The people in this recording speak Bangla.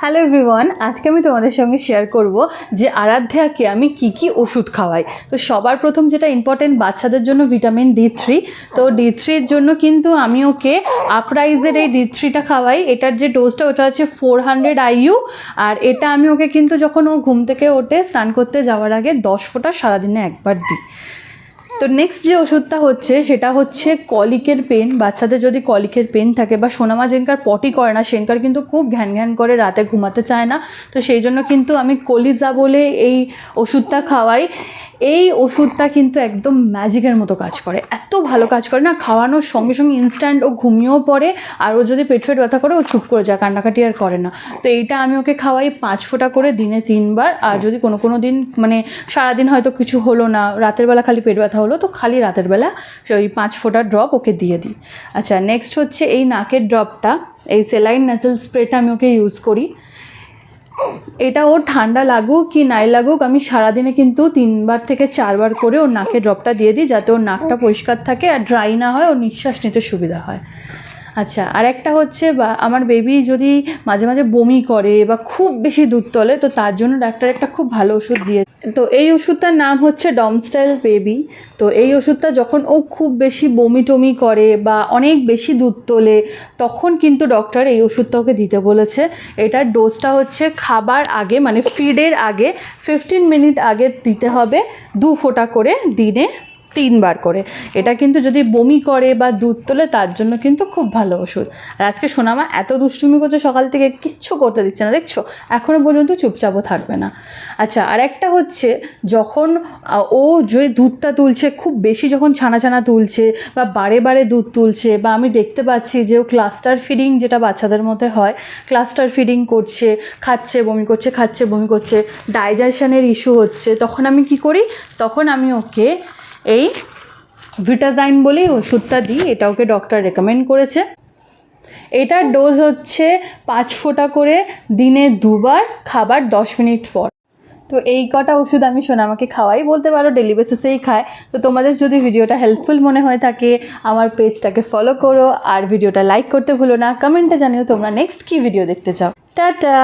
হ্যালো এভরিওয়ান, আজকে আমি তোমাদের সঙ্গে শেয়ার করব যে আরাধ্যাকে আমি কি ওষুধ খাওয়াই। তো সবার প্রথম যেটা ইম্পর্টেন্ট, বাচ্চাদের জন্য ভিটামিন D3। তো D3-র জন্য কিন্তু আমি ওকে আপরাইজের এই D3টা খাওয়াই। এটার যে ডোজটা ওটা হচ্ছে 400 IU। আর এটা আমি ওকে কিন্তু যখন ও ঘুম থেকে ওঠে স্নান করতে যাওয়ার আগে 10 ফোঁটা সারাদিনে একবার দিই। তো নেক্সট যে ওষুধটা হচ্ছে সেটা হচ্ছে কলিকের পেন। বাচ্চাদের যদি কলিকের পেন থাকে বা সোনামা যেনকার পটি করে না, সেনকার কিন্তু খুব ঘ্যান করে রাতে ঘুমাতে চায় না, তো সেই জন্য কিন্তু আমি কলিজা বলে এই ওষুধটা খাওয়াই। এই ওষুধটা কিন্তু একদম ম্যাজিকের মতো কাজ করে, এত ভালো কাজ করে না, খাওয়ানোর সঙ্গে সঙ্গে ইনস্ট্যান্ট ও ঘুমিয়েও পড়ে। আর ও যদি পেট ব্যথা করে ও চুপ করে যায়, কান্নাকাটি আর করে না। তো এইটা আমি ওকে খাওয়াই 5 ফোঁটা করে দিনে 3 বার। আর যদি কোনো দিন মানে সারাদিন হয়তো কিছু হলো না, রাতের বেলা খালি পেট ব্যথা হলো, তো খালি রাতের বেলা ওই 5 ফোঁটা ড্রপ ওকে দিয়ে দিই। আচ্ছা, নেক্সট হচ্ছে এই নাকের ড্রপটা, এই সেলাইন নাসাল স্প্রেটা আমি ওকে ইউজ করি। এটা ওর ঠান্ডা লাগুক কি নাই লাগুক, আমি সারাদিনে কিন্তু 3 বার থেকে 4 বার করে ওর নাকে ড্রপটা দিয়ে দিই, যাতে ওর নাকটা পরিষ্কার থাকে আর ড্রাই না হয়, ওর নিঃশ্বাস নিতে সুবিধা হয়। আচ্ছা, আর একটা হচ্ছে বা আমার বেবি যদি মাঝে মাঝে বমি করে বা খুব বেশি দুধ তোলে, তো তার জন্য ডাক্তার একটা খুব ভালো ওষুধ দিয়ে। তো এই ওষুধটার নাম হচ্ছে ডমস্টাইল বেবি। তো এই ওষুধটা যখন ও খুব বেশি বমি টমি করে বা অনেক বেশি দুধ তোলে, তখন কিন্তু ডক্টর এই ওষুধটা ওকে দিতে বলেছে। এটার ডোজটা হচ্ছে খাবার আগে মানে ফিডের আগে 15 মিনিট আগে দিতে হবে, 2 ফোঁটা করে দিনে 3 বার করে। এটা কিন্তু যদি বমি করে বা দুধ তোলে তার জন্য কিন্তু খুব ভালো ওষুধ। আর আজকে সোনামা এত দুষ্টুমি করছে, সকাল থেকে কিচ্ছু করতে দিচ্ছে না, দেখছো এখনও পর্যন্ত চুপচাপও থাকবে না। আচ্ছা, আর একটা হচ্ছে যখন ও যে দুধটা তুলছে খুব বেশি, যখন ছানা তুলছে বা বারে দুধ তুলছে, বা আমি দেখতে পাচ্ছি যে ও ক্লাস্টার ফিডিং, যেটা বাচ্চাদের মধ্যে হয়, ক্লাস্টার ফিডিং করছে, খাচ্ছে বমি করছে, খাচ্ছে বমি করছে, ডাইজেশনের ইস্যু হচ্ছে, তখন আমি কি করি, তখন আমি ওকে এই ভিটাজাইন বলেই ওষুধটা দিই। এটা ওকে ডক্টর রেকমেন্ড করেছে। এটার ডোজ হচ্ছে 5 ফোঁটা করে দিনে 2 বার, খাবার 10 মিনিট পর। তো এই কটা ওষুধ আমি সোনামাকে খাওয়াই, বলতে পারো ডেলি বেসিসেই খায়। তো তোমাদের যদি ভিডিওটা হেল্পফুল মনে হয়ে থাকে, আমার পেজটাকে ফলো করো আর ভিডিওটা লাইক করতে ভুলো না। কমেন্টে জানিও তোমরা নেক্সট কী ভিডিও দেখতে চাও। টাটা।